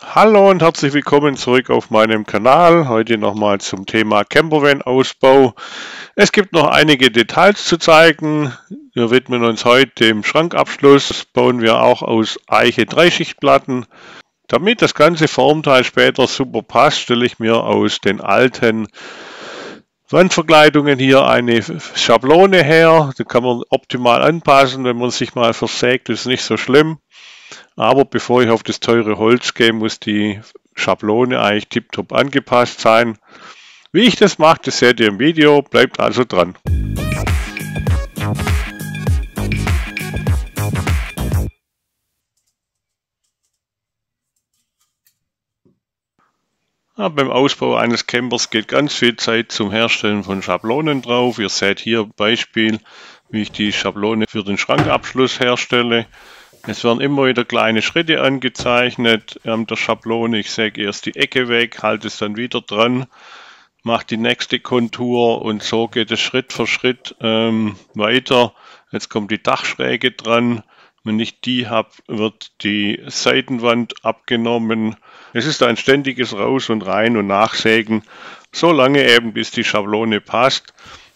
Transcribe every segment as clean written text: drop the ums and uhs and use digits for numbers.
Hallo und herzlich willkommen zurück auf meinem Kanal. Heute nochmal zum Thema Campervan-Ausbau. Es gibt noch einige Details zu zeigen. Wir widmen uns heute dem Schrankabschluss. Das bauen wir auch aus Eiche Dreischichtplatten. Damit das ganze Formteil später super passt, stelle ich mir aus den alten Wandverkleidungen hier eine Schablone her. Die kann man optimal anpassen, wenn man sich mal versägt, ist nicht so schlimm. Aber bevor ich auf das teure Holz gehe, muss die Schablone eigentlich tiptop angepasst sein. Wie ich das mache, das seht ihr im Video, bleibt also dran. Ja, beim Ausbau eines Campers geht ganz viel Zeit zum Herstellen von Schablonen drauf. Ihr seht hier ein Beispiel, wie ich die Schablone für den Schrankabschluss herstelle. Es werden immer wieder kleine Schritte angezeichnet an der Schablone. Ich säge erst die Ecke weg, halte es dann wieder dran, mache die nächste Kontur und so geht es Schritt für Schritt weiter. Jetzt kommt die Dachschräge dran. Wenn ich die habe, wird die Seitenwand abgenommen. Es ist ein ständiges Raus und Rein und Nachsägen, so lange eben bis die Schablone passt,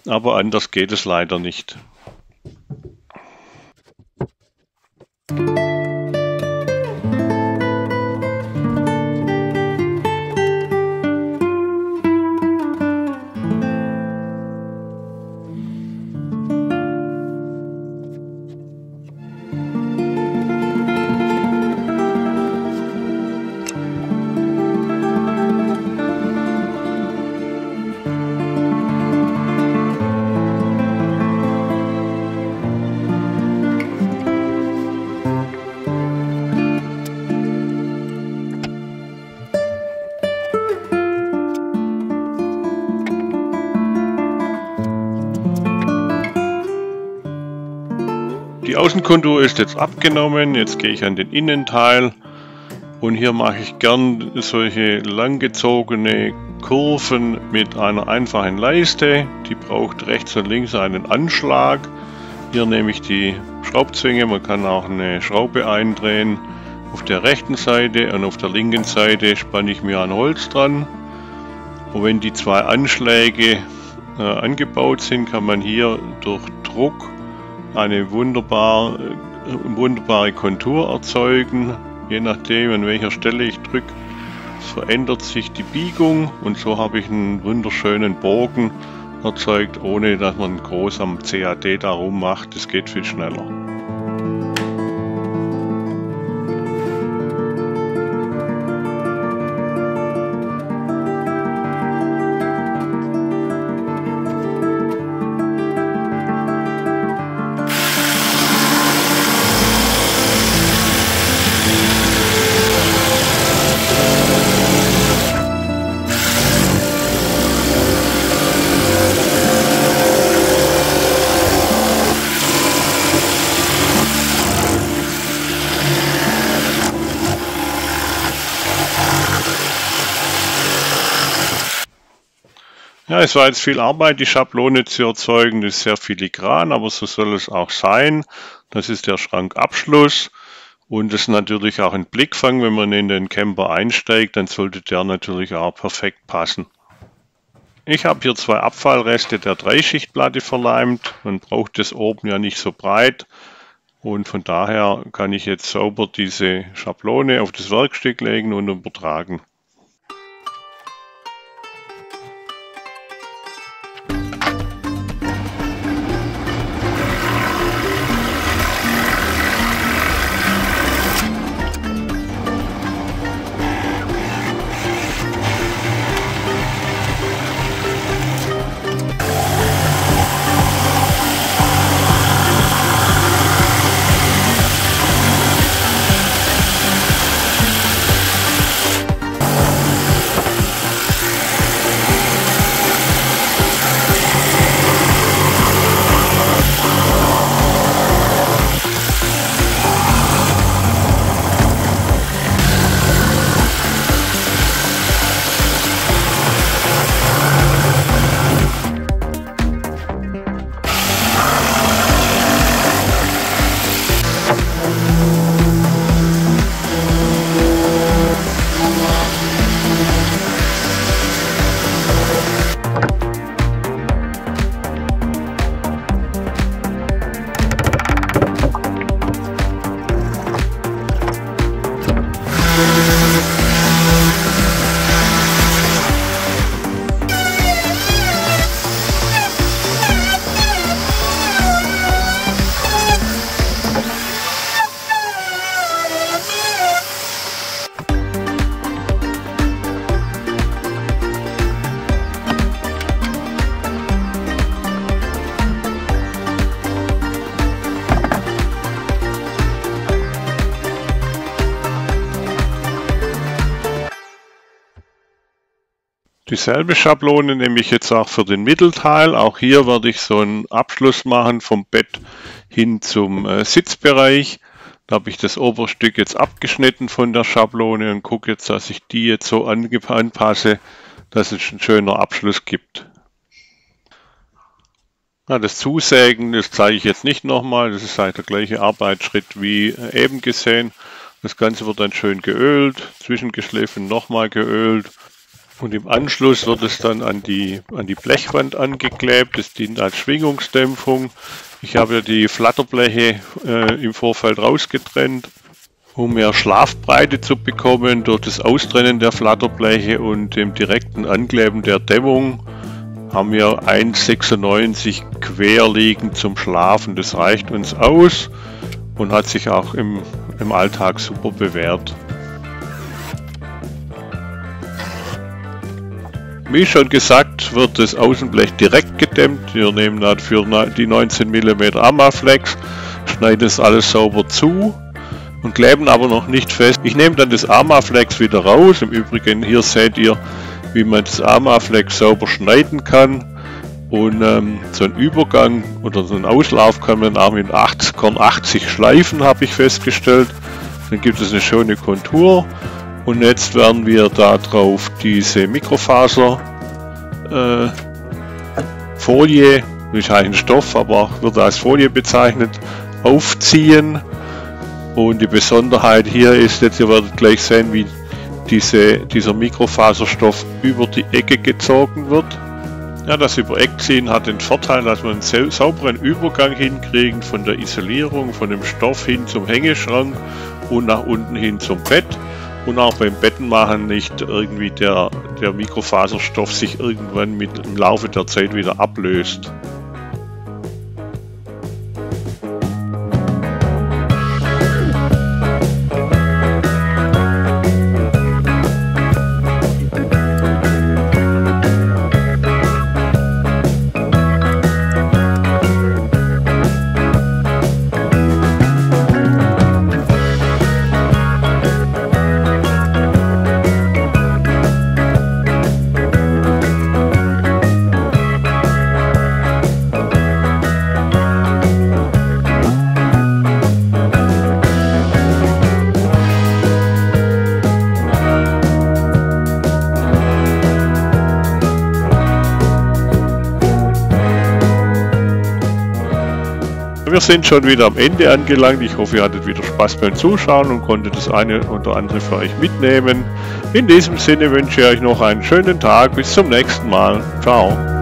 aber anders geht es leider nicht. Die Außenkontur ist jetzt abgenommen, jetzt gehe ich an den Innenteil und hier mache ich gern solche langgezogene Kurven mit einer einfachen Leiste. Die braucht rechts und links einen Anschlag. Hier nehme ich die Schraubzwinge, man kann auch eine Schraube eindrehen. Auf der rechten Seite und auf der linken Seite spanne ich mir ein Holz dran. Und wenn die zwei Anschläge angebaut sind, kann man hier durch Druck eine wunderbare Kontur erzeugen. Je nachdem, an welcher Stelle ich drücke, verändert sich die Biegung und so habe ich einen wunderschönen Bogen erzeugt, ohne dass man groß am CAD darum macht. Das geht viel schneller. Ja, es war jetzt viel Arbeit, die Schablone zu erzeugen. Das ist sehr filigran, aber so soll es auch sein. Das ist der Schrankabschluss und das ist natürlich auch ein Blickfang. Wenn man in den Camper einsteigt, dann sollte der natürlich auch perfekt passen. Ich habe hier zwei Abfallreste der Dreischichtplatte verleimt. Man braucht das oben ja nicht so breit und von daher kann ich jetzt sauber diese Schablone auf das Werkstück legen und übertragen. Dieselbe Schablone nehme ich jetzt auch für den Mittelteil. Auch hier werde ich so einen Abschluss machen vom Bett hin zum Sitzbereich. Da habe ich das Oberstück jetzt abgeschnitten von der Schablone und gucke jetzt, dass ich die jetzt so anpasse, dass es einen schönen Abschluss gibt. Ja, das Zusägen, das zeige ich jetzt nicht nochmal. Das ist halt der gleiche Arbeitsschritt wie eben gesehen. Das Ganze wird dann schön geölt, zwischengeschliffen, nochmal geölt. Und im Anschluss wird es dann an die Blechwand angeklebt. Das dient als Schwingungsdämpfung. Ich habe ja die Flatterbleche im Vorfeld rausgetrennt, um mehr Schlafbreite zu bekommen durch das Austrennen der Flatterbleche und dem direkten Ankleben der Dämmung. Haben wir 1,96 quer liegend zum Schlafen. Das reicht uns aus und hat sich auch im Alltag super bewährt. Wie schon gesagt, wird das Außenblech direkt gedämmt. Wir nehmen dafür die 19 mm Amaflex, schneiden das alles sauber zu und kleben aber noch nicht fest. Ich nehme dann das Amaflex wieder raus. Im Übrigen, hier seht ihr, wie man das Amaflex sauber schneiden kann. Und so einen Übergang oder so einen Auslauf kann man auch mit 80 Schleifen, habe ich festgestellt. Dann gibt es eine schöne Kontur. Und jetzt werden wir da drauf diese Mikrofaser Folie, das ist ein Stoff, aber wird als Folie bezeichnet, aufziehen. Und die Besonderheit hier ist jetzt, ihr werdet gleich sehen, wie dieser Mikrofaserstoff über die Ecke gezogen wird. Ja, das über Eckziehen hat den Vorteil, dass man einen sauberen Übergang hinkriegen von der Isolierung, von dem Stoff hin zum Hängeschrank und nach unten hin zum Bett. Und auch beim Bettenmachen nicht irgendwie der Mikrofaserstoff sich irgendwann im Laufe der Zeit wieder ablöst. Wir sind schon wieder am Ende angelangt. Ich hoffe, ihr hattet wieder Spaß beim Zuschauen und konntet das eine oder andere für euch mitnehmen. In diesem Sinne wünsche ich euch noch einen schönen Tag. Bis zum nächsten Mal. Ciao.